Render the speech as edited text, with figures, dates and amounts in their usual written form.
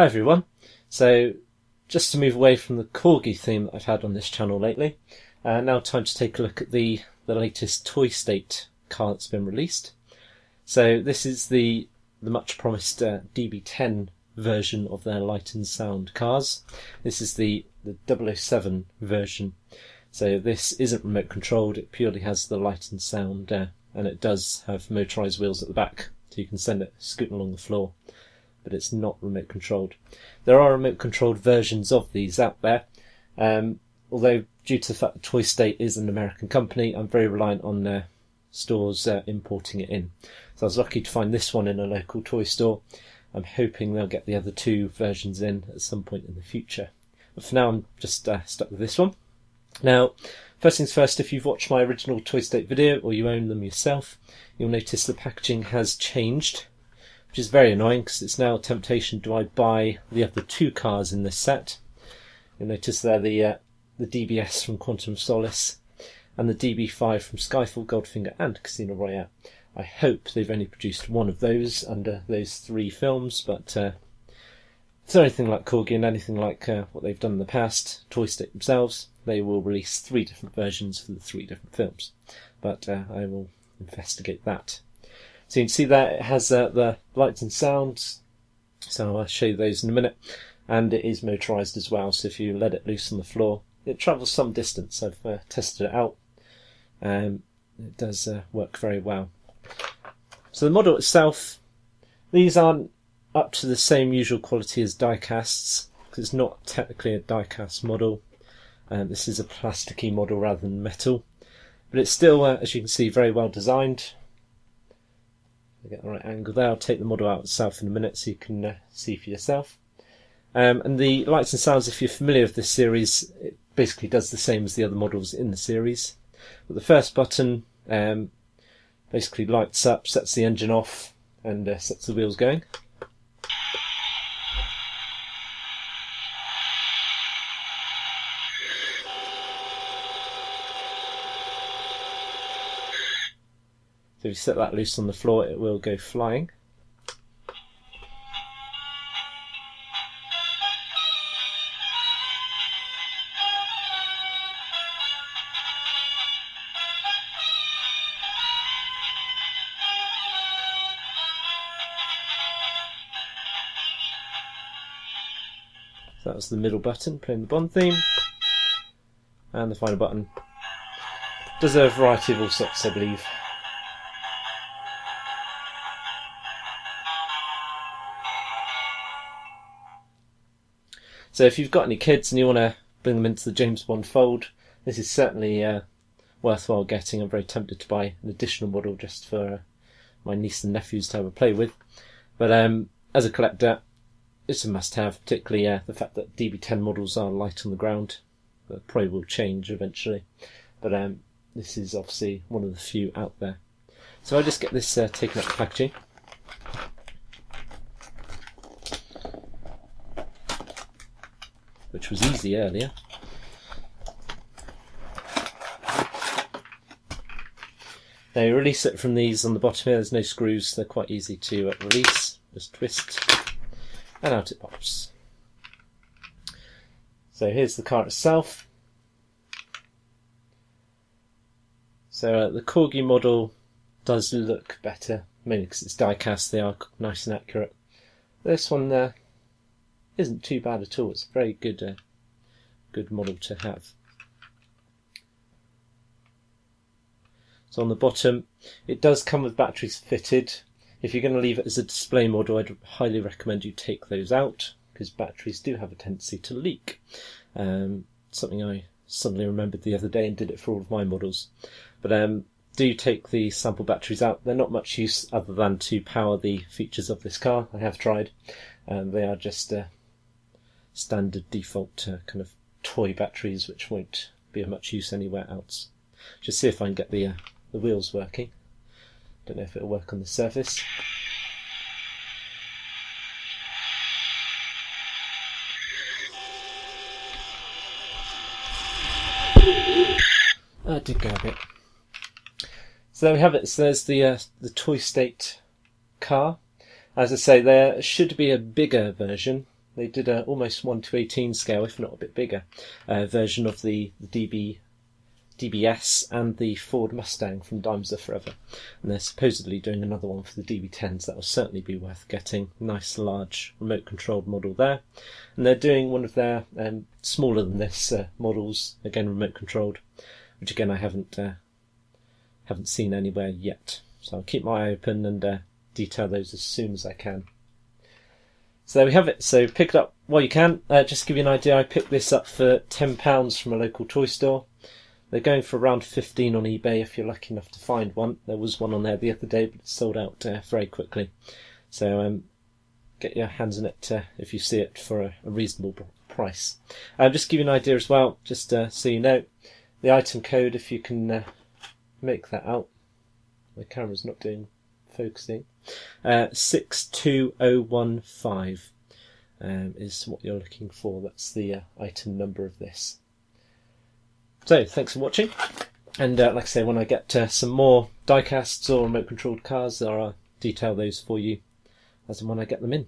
Hi everyone. So just to move away from the Corgi theme that I've had on this channel lately, now time to take a look at the latest Toy State car that's been released. So this is the much promised DB10 version of their Light and Sound cars. This is the 007 version. So this isn't remote controlled, it purely has the light and sound, and it does have motorised wheels at the back, so you can send it scooting along the floor, but it's not remote controlled. There are remote controlled versions of these out there, although due to the fact that Toy State is an American company, I'm very reliant on their stores importing it in. So I was lucky to find this one in a local toy store. I'm hoping they'll get the other two versions in at some point in the future. But for now I'm just stuck with this one. Now, first things first, if you've watched my original Toy State video or you own them yourself, you'll notice the packaging has changed, which is very annoying because it's now a temptation, do I buy the other two cars in this set? You'll notice there the DBS from Quantum of Solace and the DB5 from Skyfall, Goldfinger and Casino Royale. I hope they've only produced one of those under those three films, but if they're anything like Corgi and anything like what they've done in the past, Toy State themselves, they will release 3 different versions for the 3 different films. But I will investigate that. So you can see that it has the lights and sounds, so I'll show you those in a minute. And it is motorised as well, so if you let it loose on the floor, it travels some distance. I've tested it out. It does work very well. So the model itself, these aren't up to the same usual quality as die-casts, because it's not technically a die-cast model. This is a plasticky model rather than metal, but it's still, as you can see, very well designed. I'll get the right angle there. I'll take the model out itself in a minute so you can see for yourself. And the lights and sounds, if you're familiar with this series, it basically does the same as the other models in the series. But the first button basically lights up, sets the engine off, and sets the wheels going. So if you set that loose on the floor, it will go flying. So that was the middle button, playing the Bond theme. And the final button does a variety of all sorts, I believe. So if you've got any kids and you want to bring them into the James Bond fold, this is certainly worthwhile getting. I'm very tempted to buy an additional model just for my niece and nephews to have a play with. But as a collector, it's a must-have, particularly the fact that DB10 models are light on the ground. That probably will change eventually. But this is obviously one of the few out there. So I'll just get this taken out of the packaging. Which was easy earlier. Now you release it from these on the bottom here, there's no screws, they're quite easy to release. Just twist, and out it pops. So here's the car itself. So the Corgi model does look better, mainly because it's die-cast, they are nice and accurate. This one isn't too bad at all. It's a very good model to have. So on the bottom, it does come with batteries fitted. If you're going to leave it as a display model, I'd highly recommend you take those out, because batteries do have a tendency to leak. Something I suddenly remembered the other day and did it for all of my models. But do take the sample batteries out. They're not much use other than to power the features of this car. I have tried. They are just standard default kind of toy batteries, which won't be of much use anywhere else. Just see if I can get the wheels working. Don't know if it'll work on the surface. I did go a bit. So there we have it. So there's the Toy State car. As I say, there should be a bigger version. they did a almost 1:18 scale, if not a bit bigger, version of the DBS and the Ford Mustang from Daimler Forever. And they're supposedly doing another one for the DB10s. That will certainly be worth getting. Nice large remote controlled model there. And they're doing one of their smaller than this models, again remote controlled, which again I haven't seen anywhere yet. So I'll keep my eye open and detail those as soon as I can. So there we have it. So pick it up while you can. Just to give you an idea, I picked this up for £10 from a local toy store. They're going for around 15 on eBay if you're lucky enough to find one. There was one on there the other day, but it sold out very quickly. So get your hands on it if you see it for a reasonable price. Just to give you an idea as well, just so you know, the item code, if you can make that out. My camera's not doing focusing. 62015 is what you're looking for. That's the item number of this. So, thanks for watching, and like I say, when I get some more diecasts or remote controlled cars, I'll detail those for you as and when I get them in.